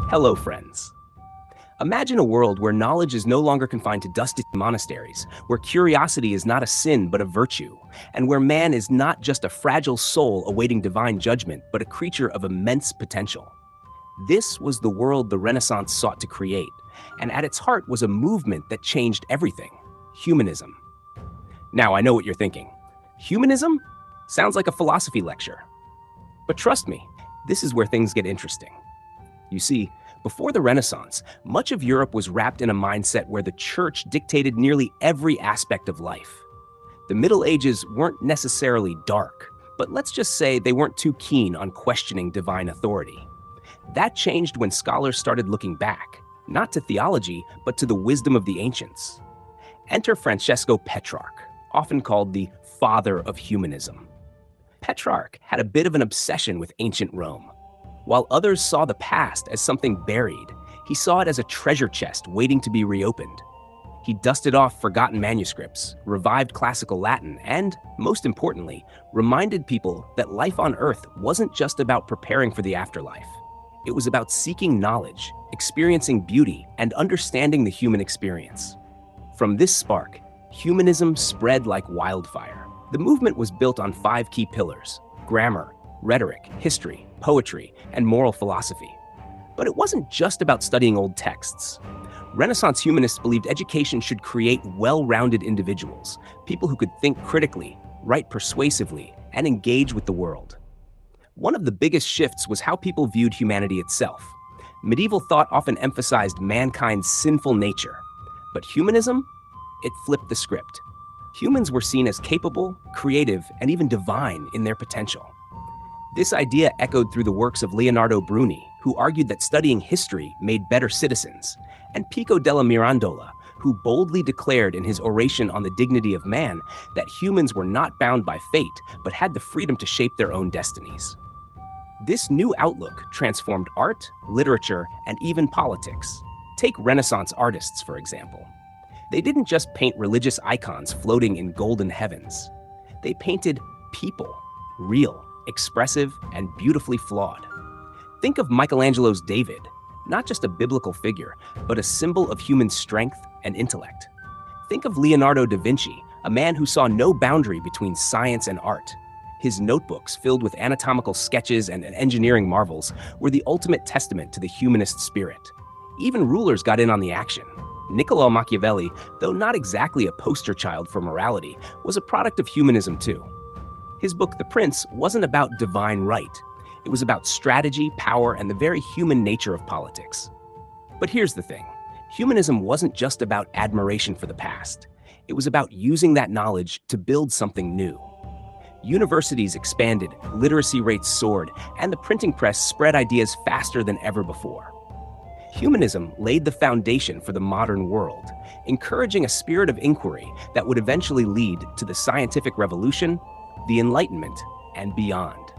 Hello, friends. Imagine a world where knowledge is no longer confined to dusty monasteries, where curiosity is not a sin but a virtue, and where man is not just a fragile soul awaiting divine judgment, but a creature of immense potential. This was the world the Renaissance sought to create, and at its heart was a movement that changed everything: humanism. Now, I know what you're thinking. Humanism? Sounds like a philosophy lecture. But trust me, this is where things get interesting. You see, before the Renaissance, much of Europe was wrapped in a mindset where the church dictated nearly every aspect of life. The Middle Ages weren't necessarily dark, but let's just say they weren't too keen on questioning divine authority. That changed when scholars started looking back, not to theology, but to the wisdom of the ancients. Enter Francesco Petrarch, often called the father of humanism. Petrarch had a bit of an obsession with ancient Rome. While others saw the past as something buried, he saw it as a treasure chest waiting to be reopened. He dusted off forgotten manuscripts, revived classical Latin, and, most importantly, reminded people that life on Earth wasn't just about preparing for the afterlife. It was about seeking knowledge, experiencing beauty, and understanding the human experience. From this spark, humanism spread like wildfire. The movement was built on 5 key pillars: grammar, rhetoric, history, poetry, and moral philosophy. But it wasn't just about studying old texts. Renaissance humanists believed education should create well-rounded individuals, people who could think critically, write persuasively, and engage with the world. One of the biggest shifts was how people viewed humanity itself. Medieval thought often emphasized mankind's sinful nature, but humanism? It flipped the script. Humans were seen as capable, creative, and even divine in their potential. This idea echoed through the works of Leonardo da Vinci, who argued that studying history made better citizens, and Pico della Mirandola, who boldly declared in his oration on the dignity of man that humans were not bound by fate, but had the freedom to shape their own destinies. This new outlook transformed art, literature, and even politics. Take Renaissance artists, for example. They didn't just paint religious icons floating in golden heavens. They painted people, real, expressive, and beautifully flawed. Think of Michelangelo's David, not just a biblical figure, but a symbol of human strength and intellect. Think of Leonardo da Vinci, a man who saw no boundary between science and art. His notebooks, filled with anatomical sketches and engineering marvels, were the ultimate testament to the humanist spirit. Even rulers got in on the action. Niccolo Machiavelli, though not exactly a poster child for morality, was a product of humanism too. His book, The Prince, wasn't about divine right. It was about strategy, power, and the very human nature of politics. But here's the thing. Humanism wasn't just about admiration for the past. It was about using that knowledge to build something new. Universities expanded, literacy rates soared, and the printing press spread ideas faster than ever before. Humanism laid the foundation for the modern world, encouraging a spirit of inquiry that would eventually lead to the scientific revolution, the Enlightenment, and beyond.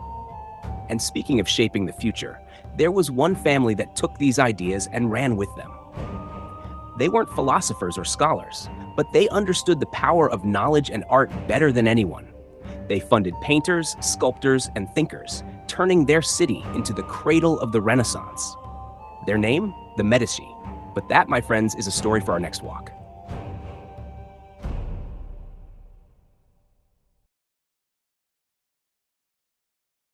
And speaking of shaping the future, there was one family that took these ideas and ran with them. They weren't philosophers or scholars, but they understood the power of knowledge and art better than anyone. They funded painters, sculptors, and thinkers, turning their city into the cradle of the Renaissance. Their name? The Medici. But that, my friends, is a story for our next walk.